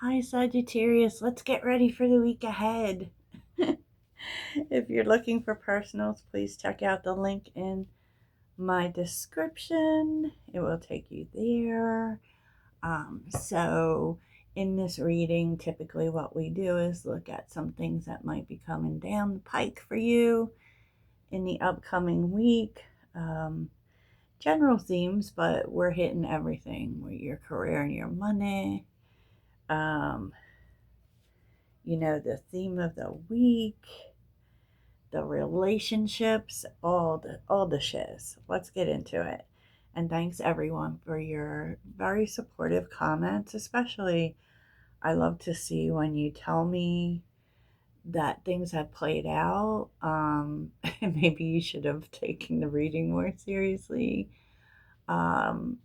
Hi, Sagittarius. Let's get ready for the week ahead. If you're looking for personals, please check out the link in my description. It will take you there. In this reading, typically what we do is look at some things that might be coming down the pike for you in the upcoming week. Um, General themes, but we're hitting everything with your career and your money. Um, the theme of the week, the relationships, all the shiz. Let's get into it. And thanks everyone for your very supportive comments, especially I love to see when you tell me that things have played out. And maybe you should have taken the reading more seriously. Um,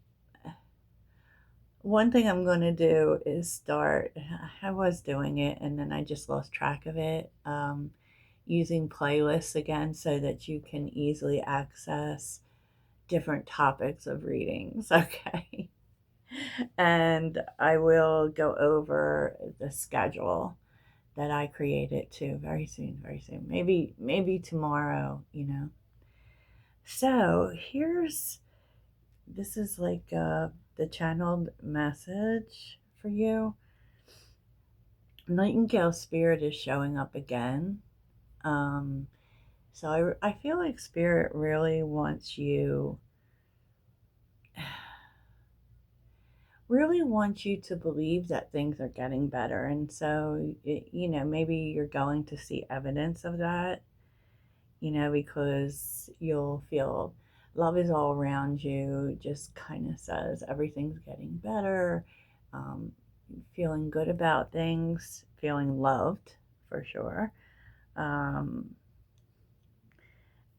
One thing I'm going to do is start, I was doing it and then I just lost track of it, using playlists again so that you can easily access different topics of readings. Okay. And I will go over the schedule that I created too very soon, very soon. Maybe tomorrow. So this is like the channeled message for you. Nightingale spirit is showing up again. Um, so I feel like spirit really wants you to believe that things are getting better. And so, maybe you're going to see evidence of that, because you'll feel love is all around you, just kind of says everything's getting better, um, feeling good about things, feeling loved for sure. Um,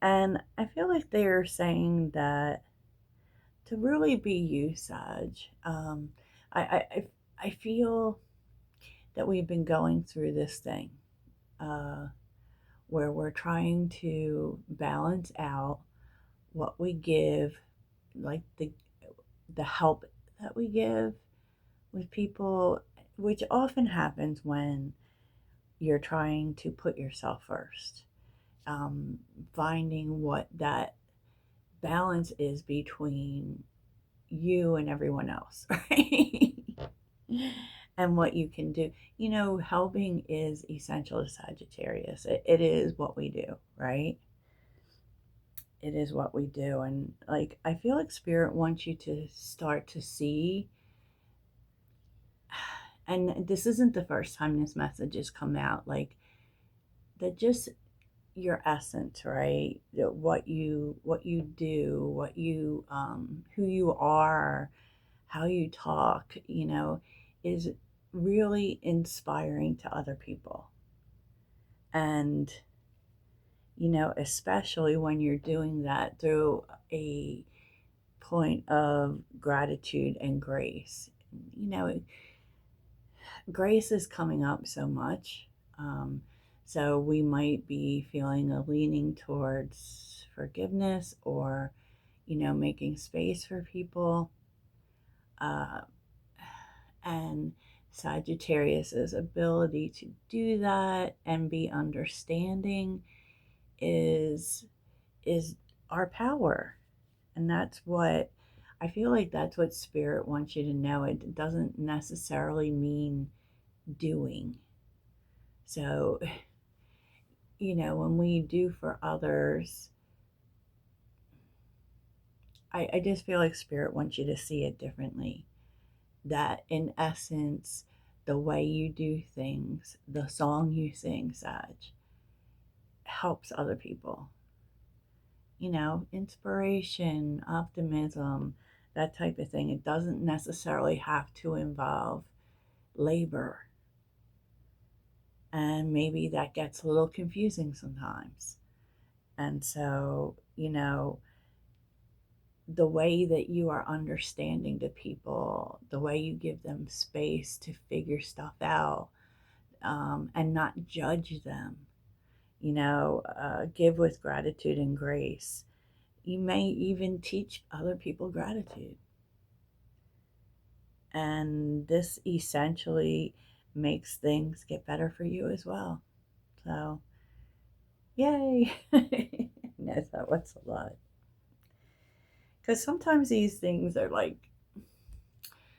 and I feel like they're saying that to really be you, Sag, I, I, I I feel that we've been going through this thing uh, where we're trying to balance out what we give, like the help that we give with people, which often happens when you're trying to put yourself first. Um, Finding what that balance is between you and everyone else, right? And what you can do. Helping is essential to Sagittarius. It is what we do, right? It is what we do. And like, I feel like Spirit wants you to start to see, and this isn't the first time this message has come out, like, that just your essence, right? What you do, who you are, how you talk, is really inspiring to other people. And especially when you're doing that through a point of gratitude and grace. You know, Grace is coming up so much. So we might be feeling a leaning towards forgiveness or, making space for people. Uh, and Sagittarius's ability to do that and be understanding is is our power. And that's what I feel like that's what spirit wants you to know. It doesn't necessarily mean doing. So, when we do for others, I just feel like spirit wants you to see it differently. That in essence, the way you do things, the song you sing, Sag, helps other people. Inspiration, optimism, that type of thing. It doesn't necessarily have to involve labor. And maybe that gets a little confusing sometimes. And so, the way that you are understanding to people, the way you give them space to figure stuff out, and not judge them, give with gratitude and grace. You may even teach other people gratitude. And this essentially makes things get better for you as well. So, yay! Yes, that was a lot. Because sometimes these things are like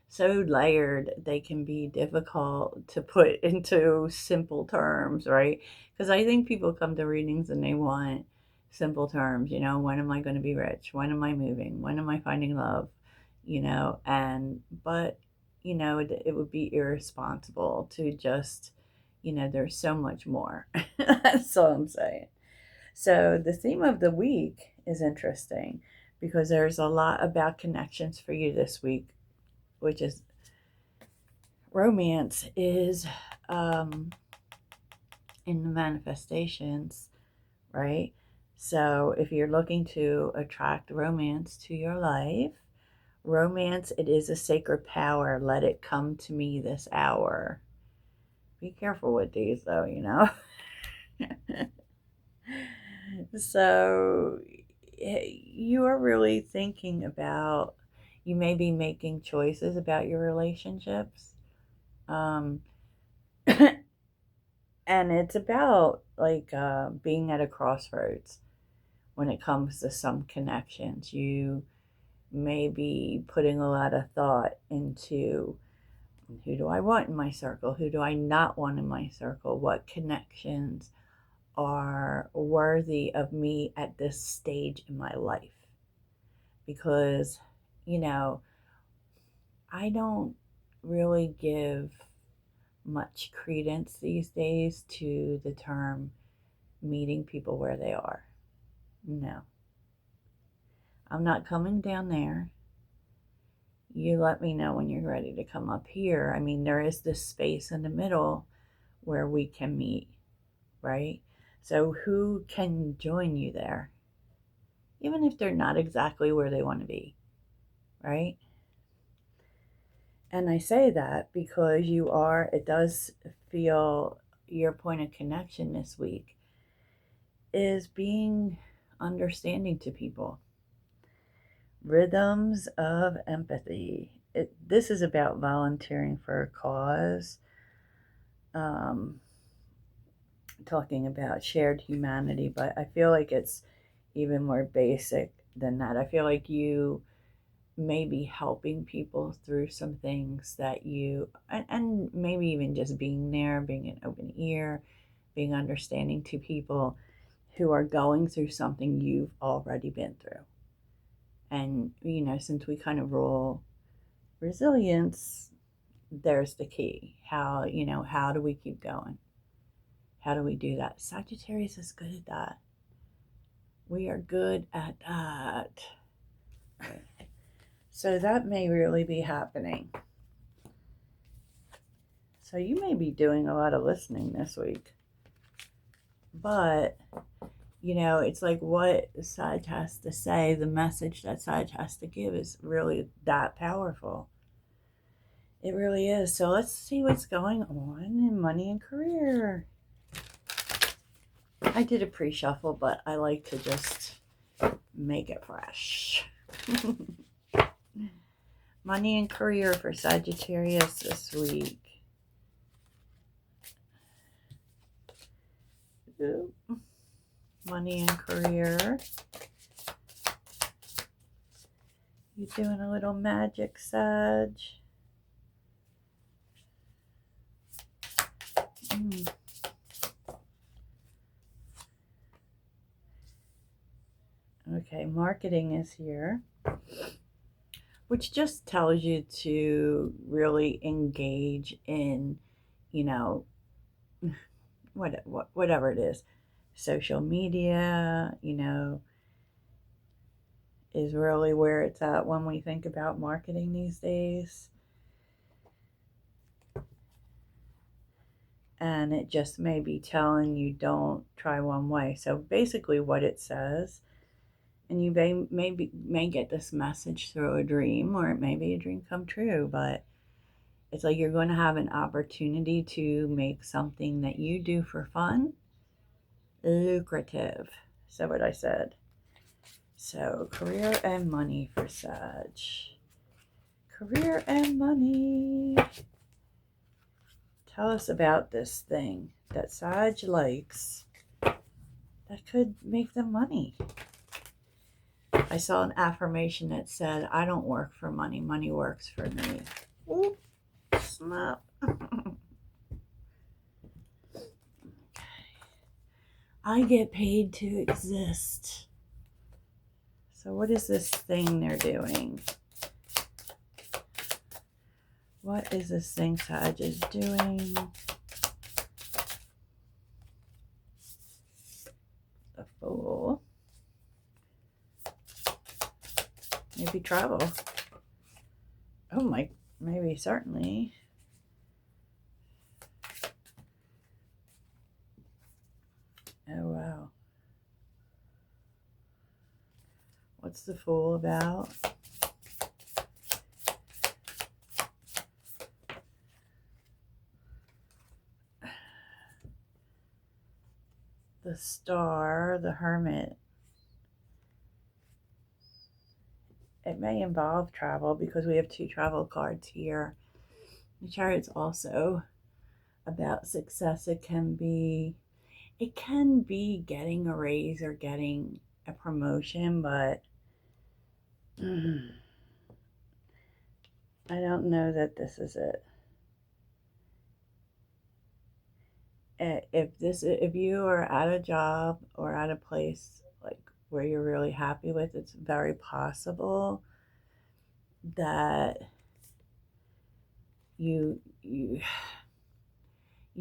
so layered, they can be difficult to put into simple terms, right? Because I think people come to readings and they want simple terms, when am I going to be rich? When am I moving? When am I finding love? But, it would be irresponsible to just, there's so much more. That's all I'm saying. So the theme of the week is interesting because there's a lot about connections for you this week, which is romance is in the manifestations, right? So if you're looking to attract romance to your life, romance, it is a sacred power. Let it come to me this hour. Be careful with these though. So you are really thinking about, you may be making choices about your relationships. Um, and it's about like being at a crossroads when it comes to some connections. You may be putting a lot of thought into, who do I want in my circle? Who do I not want in my circle? What connections are worthy of me at this stage in my life? Because, you know, I don't really give much credence these days to the term meeting people where they are. No, I'm not coming down there. You let me know when you're ready to come up here. I mean, there is this space in the middle where we can meet, right? So who can join you there? Even if they're not exactly where they want to be, right? And I say that because it does feel your point of connection this week is being understanding to people. Rhythms of empathy. This is about volunteering for a cause, um, talking about shared humanity, but I feel like it's even more basic than that. I feel like you may be helping people through some things that and maybe even just being there, being an open ear, being understanding to people who are going through something you've already been through. And, since we kind of rule resilience, there's the key. How do we keep going? How do we do that? Sagittarius is good at that. We are good at that. So that may really be happening. So you may be doing a lot of listening this week. But, it's like what Sag has to say, the message that Sag has to give is really that powerful. It really is. So let's see what's going on in money and career. I did a pre-shuffle, but I like to just make it fresh. Money and career for Sagittarius this week. Ooh. Money and career. You doing a little magic, Sag? Okay, marketing is here, which just tells you to really engage in, whatever it is. Social media, is really where it's at when we think about marketing these days. And it just may be telling you don't try one way. So basically what it says, and you may get this message through a dream, or it may be a dream come true, but it's like you're going to have an opportunity to make something that you do for fun lucrative. So what I said. So career and money for Sag. Career and money. Tell us about this thing that Sag likes that could make them money. I saw an affirmation that said, I don't work for money, money works for me. Ooh, snap. I get paid to exist. So what is this thing they're doing? What is this thing Sag is doing? The Fool. Maybe travel. Oh my, maybe, certainly. Oh wow. What's the Fool about? The Star, the Hermit. It may involve travel because we have 2 travel cards here. The Chariot's also about success. It can be getting a raise or getting a promotion, but I don't know that this is it. If you are at a job or at a place like where you're really happy with, it's very possible that you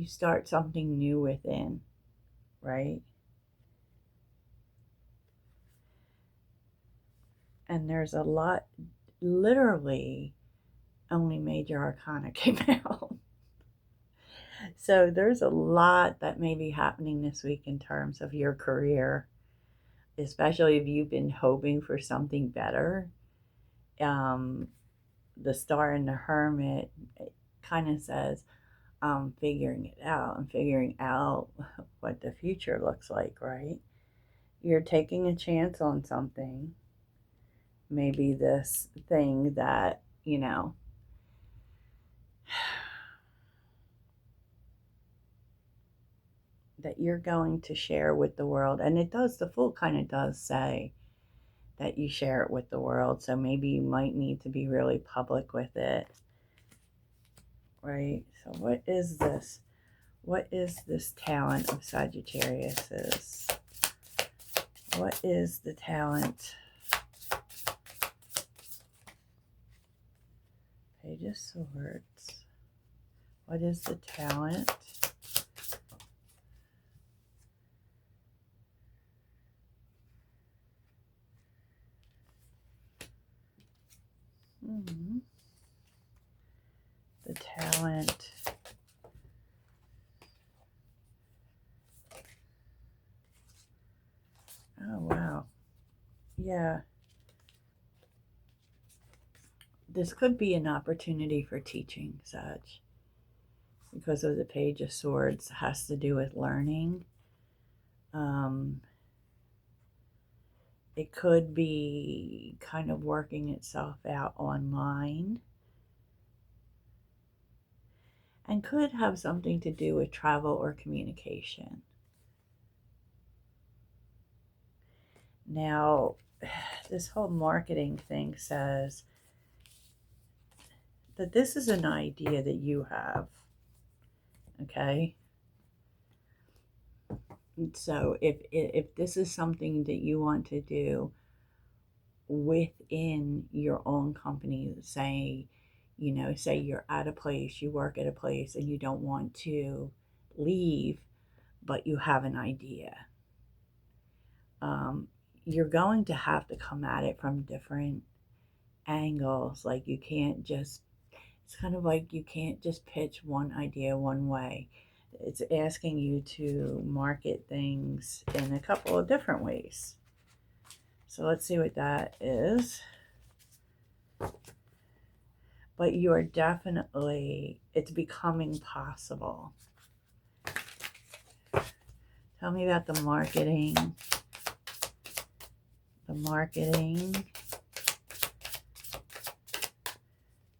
start something new within, right? And there's a lot, literally only major arcana came out. So there's a lot that may be happening this week in terms of your career, especially if you've been hoping for something better. The Star and the Hermit kind of says, figuring it out and figuring out what the future looks like, right? You're taking a chance on something. Maybe this thing that, that you're going to share with the world. And it does, the Fool kind of does say that you share it with the world. So maybe you might need to be really public with it. Right? So what is this? What is this talent of Sagittarius's? What is the talent? Page of Swords. What is the talent? The talent. Oh, wow. Yeah. This could be an opportunity for teaching, Sag, because of the Page of Swords. It has to do with learning. It could be kind of working itself out online, and could have something to do with travel or communication. Now, this whole marketing thing says that this is an idea that you have, okay? So if this is something that you want to do within your own company, say you're at a place, you work at a place and you don't want to leave, but you have an idea, you're going to have to come at it from different angles. Like it's kind of like you can't just pitch one idea one way. It's asking you to market things in a couple of different ways. So let's see what that is. But you are definitely, it's becoming possible. Tell me about the marketing. The marketing.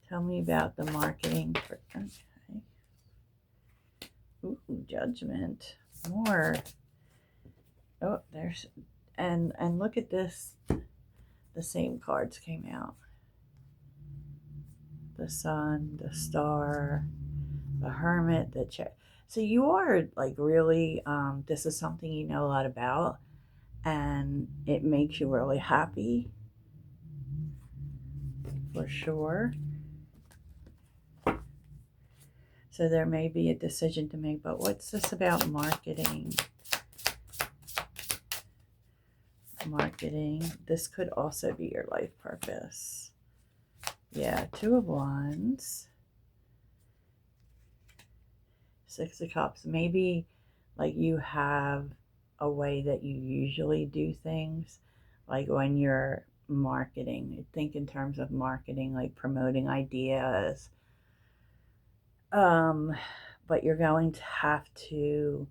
Tell me about the marketing. Okay. Ooh, judgment. More. Oh, there's and look at this. The same cards came out. The sun, the star, the hermit, the check. So you are like really this is something you know a lot about, and it makes you really happy for sure. So there may be a decision to make, but what's this about marketing? Marketing. This could also be your life purpose. Yeah, Two of Wands. Six of Cups. Maybe like you have a way that you usually do things. Like when you're marketing, think in terms of marketing, like promoting ideas. But you're going to have to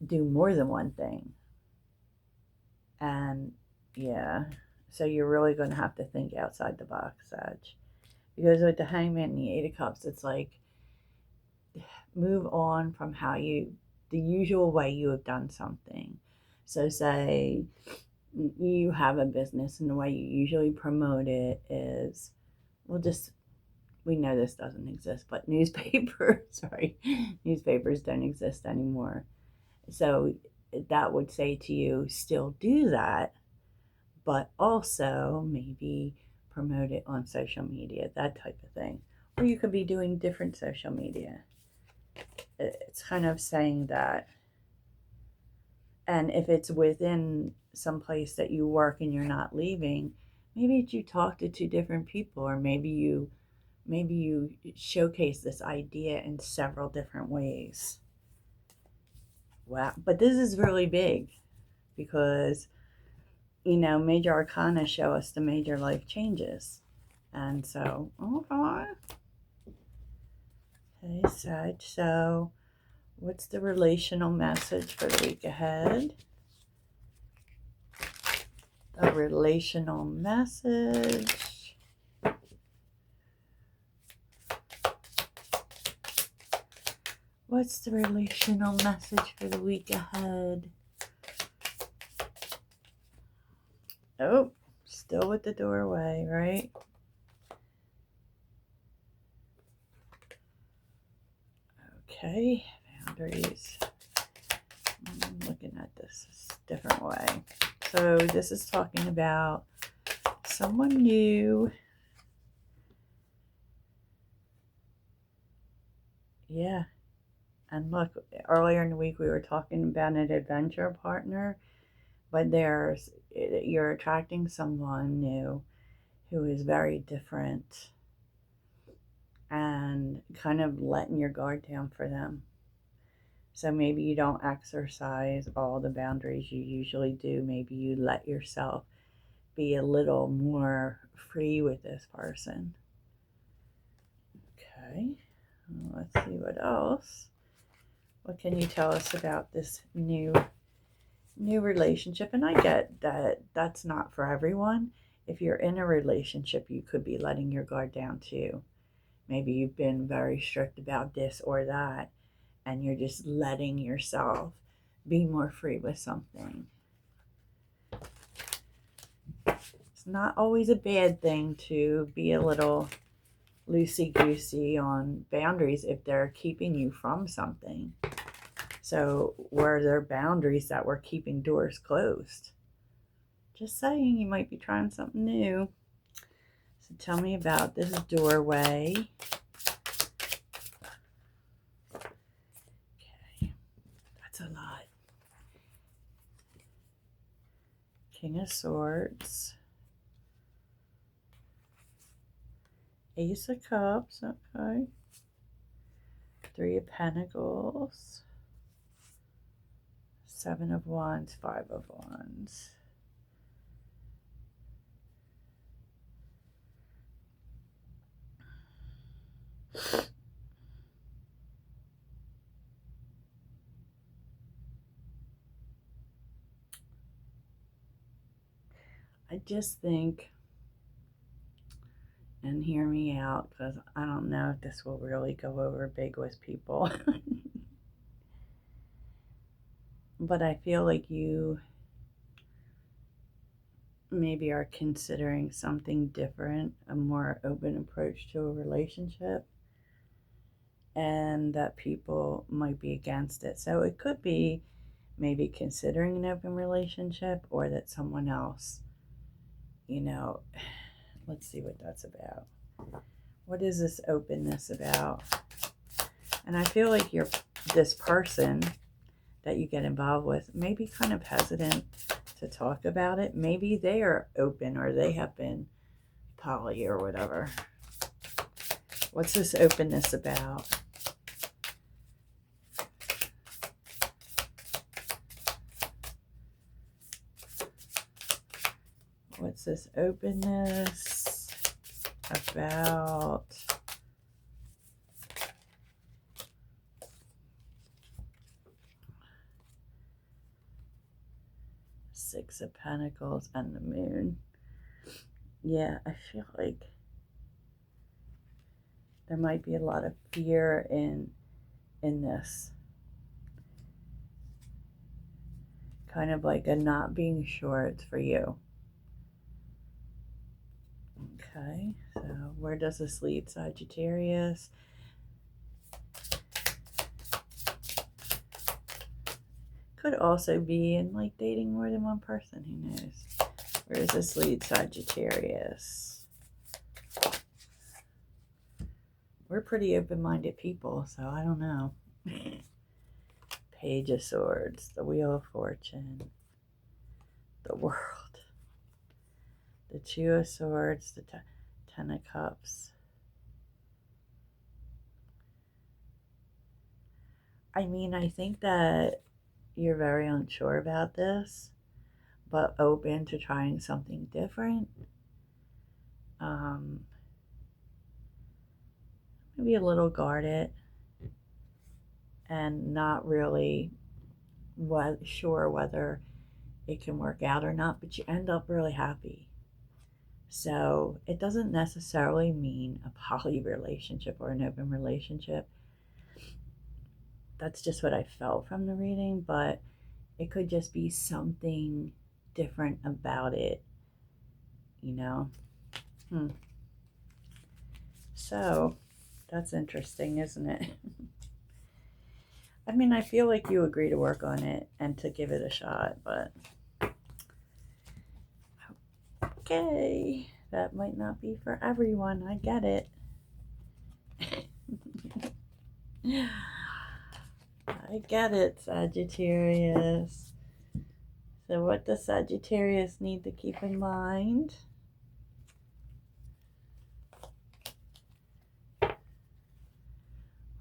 do more than one thing. And yeah, so you're really going to have to think outside the box, Sag. Because with the Hangman and the Eight of Cups, it's like move on from the usual way you have done something. So say you have a business and the way you usually promote it is, we know this doesn't exist, but newspapers don't exist anymore. So that would say to you, still do that, but also maybe promote it on social media, that type of thing. Or you could be doing different social media. It's kind of saying that. And if it's within some place that you work and you're not leaving, maybe you talk to two different people, or maybe you showcase this idea in several different ways. Wow. But this is really big because, major arcana show us the major life changes. And so, okay, Sag. So, what's the relational message for the week ahead? The relational message. What's the relational message for the week ahead? Oh, still with the doorway, right? Okay, boundaries. I'm looking at this a different way. So this is talking about someone new. Yeah. And look, earlier in the week we were talking about an adventure partner, but you're attracting someone new who is very different and kind of letting your guard down for them. So maybe you don't exercise all the boundaries you usually do. Maybe you let yourself be a little more free with this person. Okay, let's see what else. What can you tell us about this new relationship? And I get that that's not for everyone. If you're in a relationship, you could be letting your guard down too. Maybe you've been very strict about this or that, and you're just letting yourself be more free with something. It's not always a bad thing to be a little loosey-goosey on boundaries if they're keeping you from something. So were there boundaries that were keeping doors closed? Just saying, you might be trying something new. So tell me about this doorway. Okay, that's a lot. King of Swords. Ace of Cups, okay. Three of Pentacles. Seven of Wands, Five of Wands. I just think and hear me out, because I don't know if this will really go over big with people. But I feel like you maybe are considering something different, a more open approach to a relationship, and that people might be against it. So it could be maybe considering an open relationship, or that someone else, you know, let's see what that's about. What is this openness about? And I feel like this person that you get involved with may be kind of hesitant to talk about it. Maybe they are open, or they have been poly or whatever. What's this openness about? What's this openness about? Six of Pentacles and the Moon. Yeah, I feel like there might be a lot of fear in this. Kind of like a not being sure it's for you. Okay, so where does this lead, Sagittarius? Could also be in like dating more than one person, who knows? Where does this lead, Sagittarius? We're pretty open-minded people, so I don't know. Page of Swords, the Wheel of Fortune, the World, the Two of Swords, the Ten of Cups. I mean, I think that you're very unsure about this, but open to trying something different. Maybe a little guarded and not really sure whether it can work out or not, but you end up really happy. So it doesn't necessarily mean a poly relationship or an open relationship. That's just what I felt from the reading, but it could just be something different about it, you know? So that's interesting, isn't it? I mean, I feel like you agree to work on it and to give it a shot, but okay, that might not be for everyone. I get it. I get it, Sagittarius. So what does Sagittarius need to keep in mind?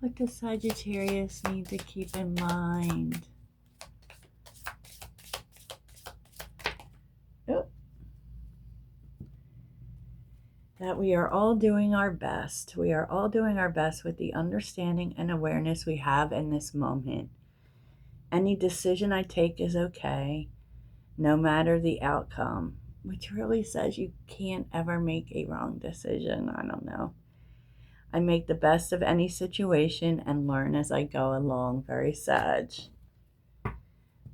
What does Sagittarius need to keep in mind? Oh. That we are all doing our best. We are all doing our best with the understanding and awareness we have in this moment. Any decision I take is okay, no matter the outcome, which really says you can't ever make a wrong decision. I don't know. I make the best of any situation and learn as I go along. Very Sag.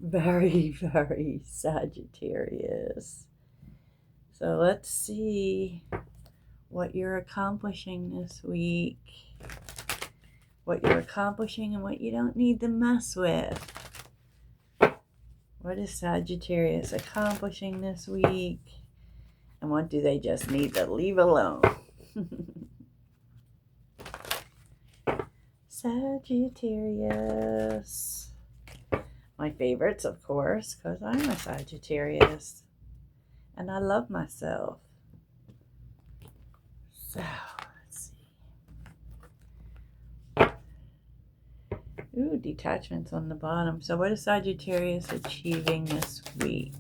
Very, very Sagittarius. So let's see what you're accomplishing this week. What you're accomplishing and what you don't need to mess with. What is Sagittarius accomplishing this week? And what do they just need to leave alone? Sagittarius. My favorites, of course, because I'm a Sagittarius. And I love myself. So, let's see. Ooh, detachments on the bottom. So what is Sagittarius achieving this week?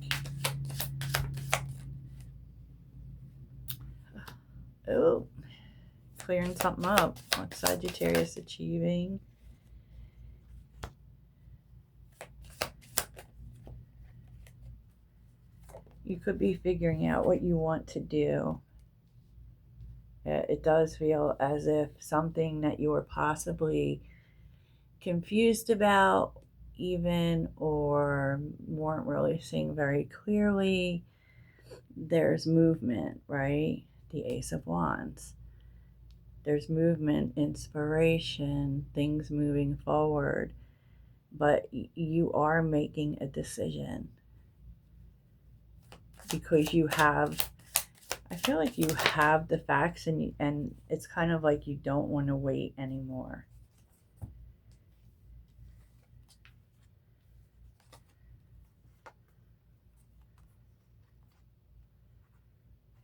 Oh, clearing something up. What's Sagittarius achieving? You could be figuring out what you want to do It does feel as if something that you were possibly confused about, even, or weren't really seeing very clearly, there's movement, right? The Ace of Wands. There's movement, inspiration, things moving forward, but you are making a decision because you have, I feel like you have the facts, and it's kind of like you don't want to wait anymore.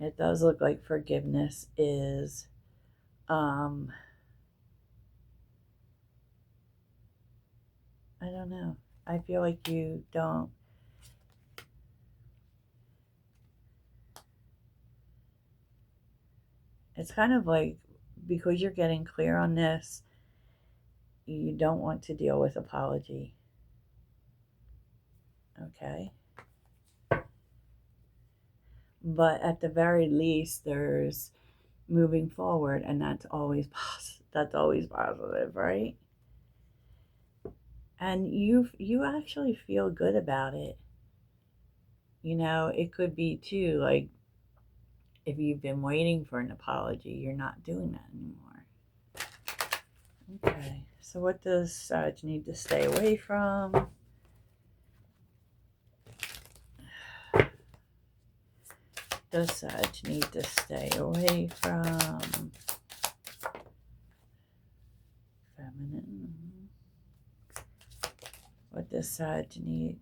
It does look like forgiveness is I don't know. I feel like you don't. It's kind of like because you're getting clear on this, you don't want to deal with apology. Okay? But at the very least, there's moving forward, and that's always that's always positive, right? And you actually feel good about it. You know, it could be too, like, if you've been waiting for an apology, you're not doing that anymore. Okay, so what does Sag need to stay away from? Does Sag need to stay away from? Feminine. What does Sag need?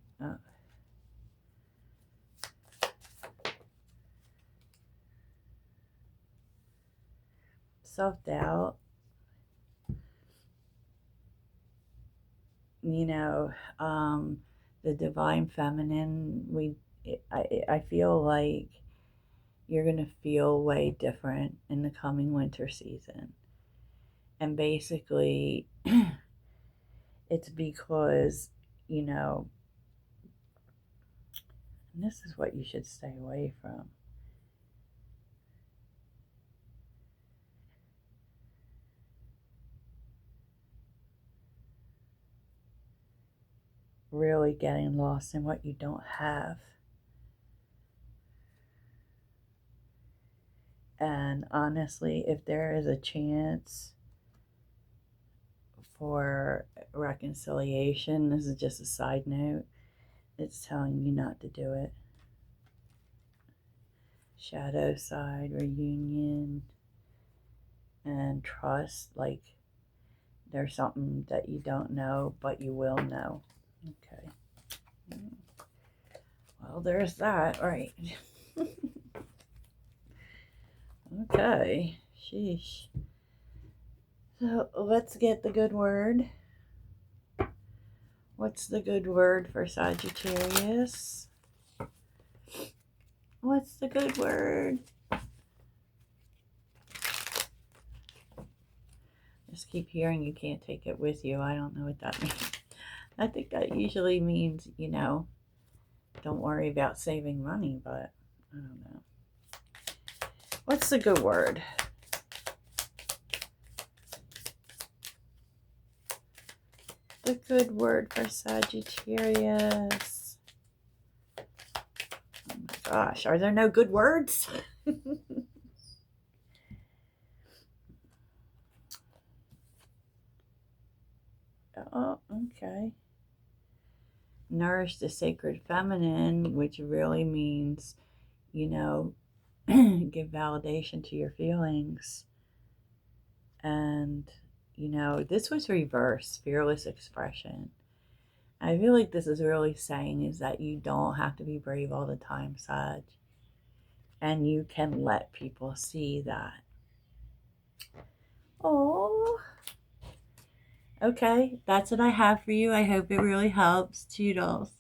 Self-doubt. You know, the divine feminine, I feel like you're going to feel way different in the coming winter season. And basically, it's because, you know, and this is what you should stay away from. Really getting lost in what you don't have. And honestly, if there is a chance for reconciliation, this is just a side note, it's telling you not to do it. Shadow side, reunion, and trust. Like, there's something that you don't know, but you will know. Okay. Well, there's that, right? Okay. Sheesh. So let's get the good word. What's the good word for Sagittarius? What's the good word? Just keep hearing you can't take it with you. I don't know what that means. I think that usually means, you know, don't worry about saving money, but I don't know. What's the good word? The good word for Sagittarius. Oh my gosh, are there no good words? Oh, okay. Nourish the sacred feminine, which really means, you know, give validation to your feelings. And, you know, this was reverse, fearless expression. I feel like this is really saying is that you don't have to be brave all the time, Sag. And you can let people see that. Oh. Okay, that's what I have for you. I hope it really helps. Toodles.